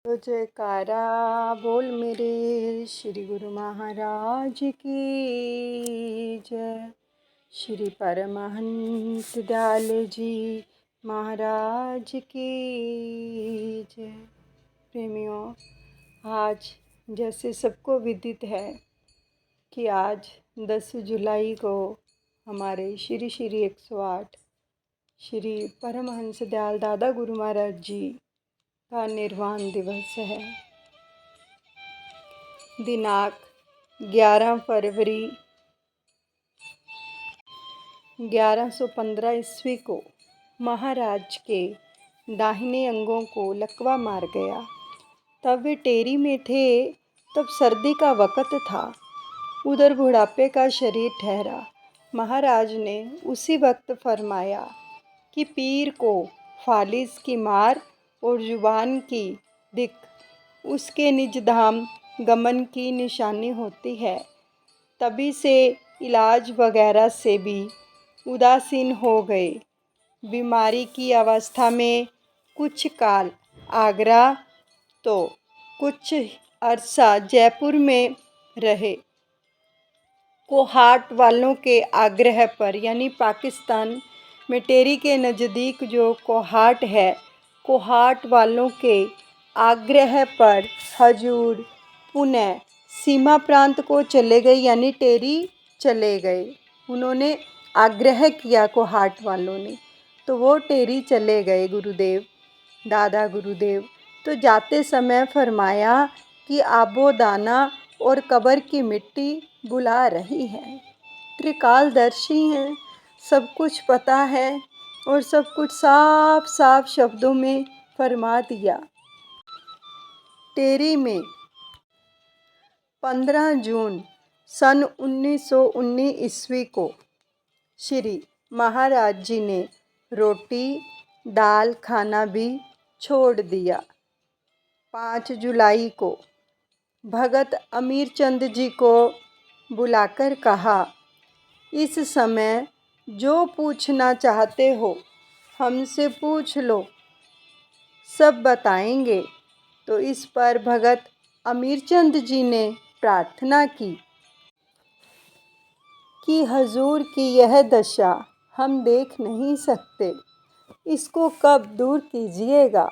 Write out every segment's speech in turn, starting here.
तो जयकारा बोल मेरे श्री गुरु महाराज की जय। श्री परमहंस दयाल जी महाराज की जय। प्रेमियों, आज जैसे सबको विदित है कि आज 10 जुलाई को हमारे श्री श्री 108 श्री परमहंस दयाल दादा गुरु महाराज जी का निर्वाण दिवस है। दिनांक 11 फरवरी 1115 ईस्वी को महाराज के दाहिने अंगों को लकवा मार गया। तब वे टेरी में थे, तब सर्दी का वक़्त था, उधर बुढ़ापे का शरीर ठहरा। महाराज ने उसी वक्त फरमाया कि पीर को फालिस की मार और जुबान की दिक उसके निज धाम गमन की निशानी होती है। तभी से इलाज वगैरह से भी उदासीन हो गए। बीमारी की अवस्था में कुछ काल आगरा तो कुछ अरसा जयपुर में रहे। कोहाट वालों के आग्रह पर, यानी पाकिस्तान में टेरी के नज़दीक जो कोहाट है, कोहाट वालों के आग्रह पर हजूर पुनः सीमा प्रांत को चले गए, यानी टेरी चले गए। उन्होंने आग्रह किया कोहाट वालों ने, तो वो टेरी चले गए गुरुदेव, दादा गुरुदेव। तो जाते समय फरमाया कि आबो दाना और कब्र की मिट्टी बुला रही है। त्रिकालदर्शी हैं, सब कुछ पता है और सब कुछ साफ साफ शब्दों में फरमा दिया। टेरी में 15 जून सन 1919 ईस्वी को श्री महाराज जी ने रोटी दाल खाना भी छोड़ दिया। 5 जुलाई को भगत अमीर चंद जी को बुलाकर कहा, इस समय जो पूछना चाहते हो हमसे पूछ लो, सब बताएंगे। तो इस पर भगत अमीर चंद जी ने प्रार्थना की कि हजूर की यह दशा हम देख नहीं सकते, इसको कब दूर कीजिएगा।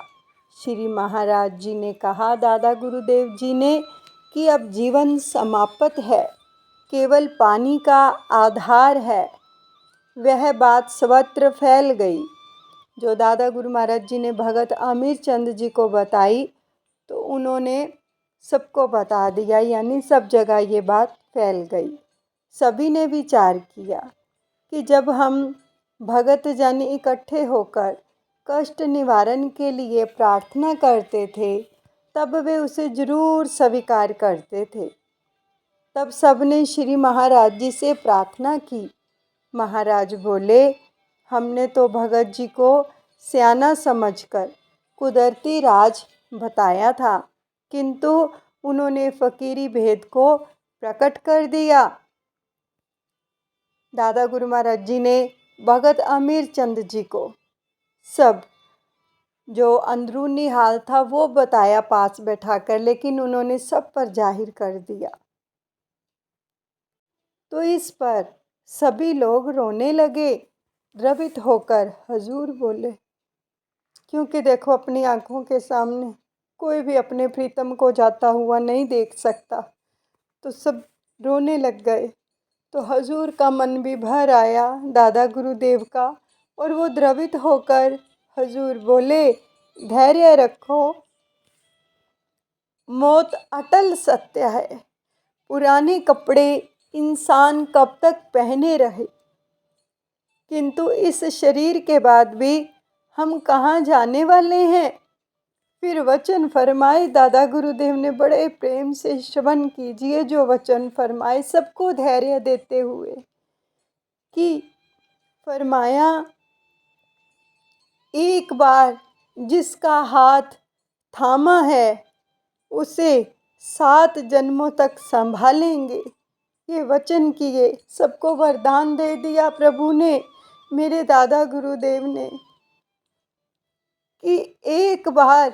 श्री महाराज जी ने कहा, दादा गुरुदेव जी ने, कि अब जीवन समाप्त है, केवल पानी का आधार है। वह बात सर्वत्र फैल गई। जो दादा गुरु महाराज जी ने भगत अमीर चंद जी को बताई तो उन्होंने सबको बता दिया, यानी सब जगह ये बात फैल गई। सभी ने विचार किया कि जब हम भगत जन इकट्ठे होकर कष्ट निवारण के लिए प्रार्थना करते थे, तब वे उसे जरूर स्वीकार करते थे। तब सबने श्री महाराज जी से प्रार्थना की। महाराज बोले, हमने तो भगत जी को सियाना समझकर कुदरती राज बताया था, किंतु उन्होंने फकीरी भेद को प्रकट कर दिया। दादा गुरु महाराज जी ने भगत अमीर चंद जी को सब जो अंदरूनी हाल था वो बताया पास बैठाकर, लेकिन उन्होंने सब पर जाहिर कर दिया। तो इस पर सभी लोग रोने लगे। द्रवित होकर हजूर बोले, क्योंकि देखो अपनी आंखों के सामने कोई भी अपने प्रीतम को जाता हुआ नहीं देख सकता, तो सब रोने लग गए। तो हजूर का मन भी भर आया, दादा गुरुदेव का, और वो द्रवित होकर हजूर बोले, धैर्य रखो, मौत अटल सत्य है। पुराने कपड़े इंसान कब तक पहने रहे, किंतु इस शरीर के बाद भी हम कहाँ जाने वाले हैं। फिर वचन फरमाए, दादा गुरुदेव ने बड़े प्रेम से श्रवण कीजिए जो वचन फरमाए, सबको धैर्य देते हुए, कि फरमाया, एक बार जिसका हाथ थामा है उसे 7 जन्मों तक संभालेंगे। ये वचन किए, सबको वरदान दे दिया प्रभु ने, मेरे दादा गुरुदेव ने, कि एक बार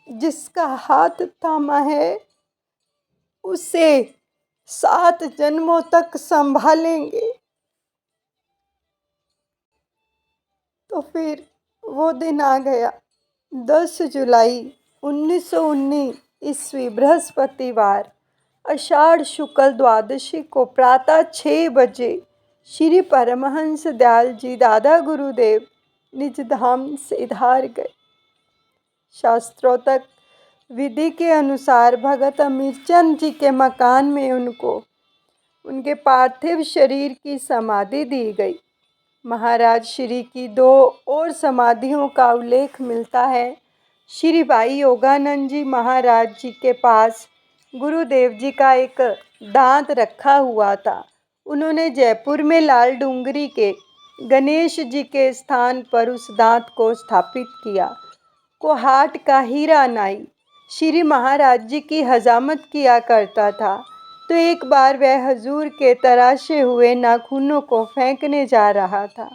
जिसका हाथ थामा है उसे 7 जन्मों तक संभालेंगे। तो फिर वो दिन आ गया, 10 जुलाई 1919 ईस्वी बृहस्पतिवार, आषाढ़ शुक्ल द्वादशी को प्रातः 6 बजे श्री परमहंस दयाल जी दादा गुरुदेव निज धाम से धार गए। शास्त्रोक्त विधि के अनुसार भगत अमीरचंद जी के मकान में उनको उनके पार्थिव शरीर की समाधि दी गई। महाराज श्री की 2 और समाधियों का उल्लेख मिलता है। श्री भाई योगानंद जी महाराज जी के पास गुरुदेव जी का एक दांत रखा हुआ था। उन्होंने जयपुर में लाल डूंगरी के गणेश जी के स्थान पर उस दांत को स्थापित किया। कोहाट का हीरा नाई श्री महाराज जी की हजामत किया करता था। तो एक बार वह हजूर के तराशे हुए नाखूनों को फेंकने जा रहा था,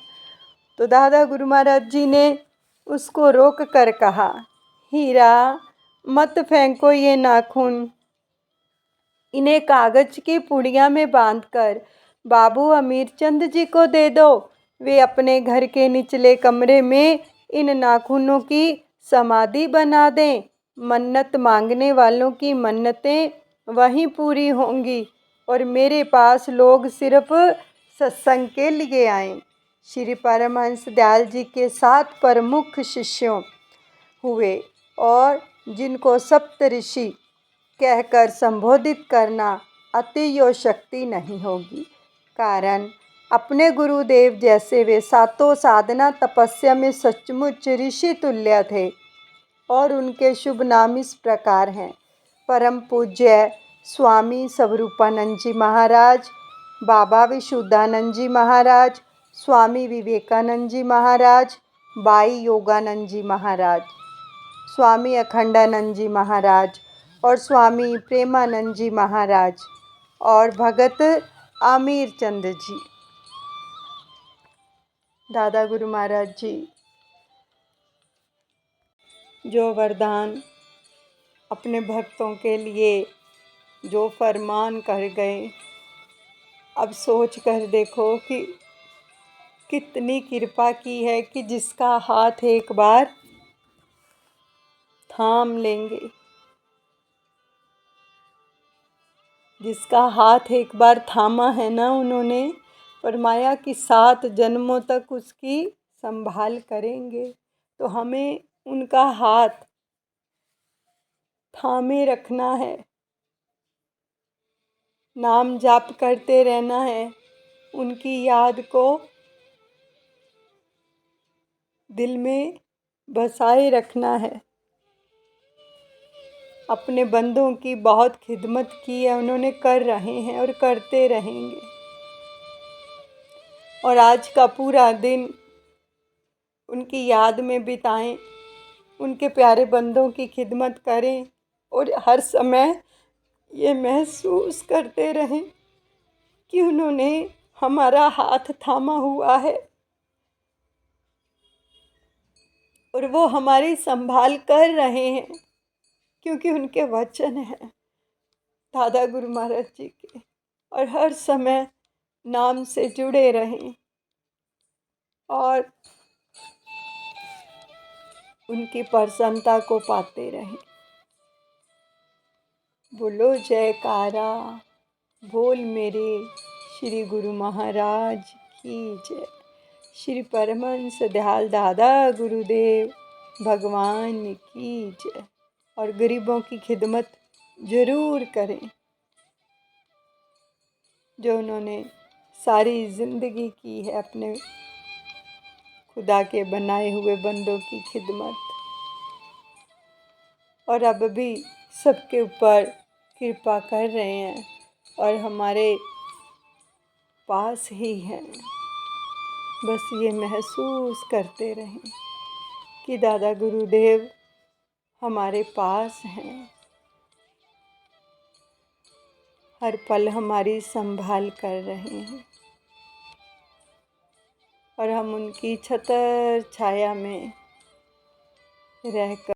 तो दादा गुरु महाराज जी ने उसको रोक कर कहा, हीरा मत फेंको ये नाखून, इन्हें कागज की पुड़िया में बांधकर बाबू अमीरचंद जी को दे दो। वे अपने घर के निचले कमरे में इन नाखूनों की समाधि बना दें। मन्नत मांगने वालों की मन्नतें वहीं पूरी होंगी और मेरे पास लोग सिर्फ सत्संग के लिए आएं। श्री परमहंस दयाल जी के 7 प्रमुख शिष्यों हुए और जिनको सप्तऋषि कहकर संबोधित करना अतिशयोक्ति नहीं होगी। कारण अपने गुरुदेव जैसे वे 7 साधना तपस्या में सचमुच ऋषि तुल्य थे। और उनके शुभ नाम इस प्रकार हैं। परम पूज्य स्वामी स्वरूपानंद जी महाराज, बाबा विशुद्धानंद जी महाराज, स्वामी विवेकानंद जी महाराज, बाई योगानंद जी महाराज, स्वामी अखंडानंद जी महाराज और स्वामी प्रेमानंद जी महाराज और भगत आमिर चंद जी। दादा गुरु महाराज जी जो वरदान अपने भक्तों के लिए जो फरमान कर गए, अब सोच कर देखो कि कितनी कृपा की है कि जिसका हाथ एक बार थाम लेंगे, जिसका हाथ एक बार थामा है ना उन्होंने, फरमाया कि 7 जन्मों तक उसकी संभाल करेंगे। तो हमें उनका हाथ थामे रखना है, नाम जाप करते रहना है, उनकी याद को दिल में बसाए रखना है। अपने बंदों की बहुत खिदमत की है उन्होंने, कर रहे हैं और करते रहेंगे। और आज का पूरा दिन उनकी याद में बिताएं, उनके प्यारे बंदों की खिदमत करें और हर समय ये महसूस करते रहें कि उन्होंने हमारा हाथ थामा हुआ है और वो हमारी संभाल कर रहे हैं, क्योंकि उनके वचन हैं दादा गुरु महाराज जी के। और हर समय नाम से जुड़े रहें और उनकी प्रसन्नता को पाते रहें। बोलो जयकारा, बोल मेरे श्री गुरु महाराज की जय। श्री परमहंस दयाल दादा गुरुदेव भगवान की जय। और गरीबों की खिदमत ज़रूर करें, जो उन्होंने सारी ज़िंदगी की है अपने खुदा के बनाए हुए बंदों की खिदमत। और अब भी सबके ऊपर कृपा कर रहे हैं और हमारे पास ही हैं। बस ये महसूस करते रहें कि दादा गुरुदेव हमारे पास हैं, हर पल हमारी संभाल कर रहे हैं और हम उनकी छत्र छाया में रहकर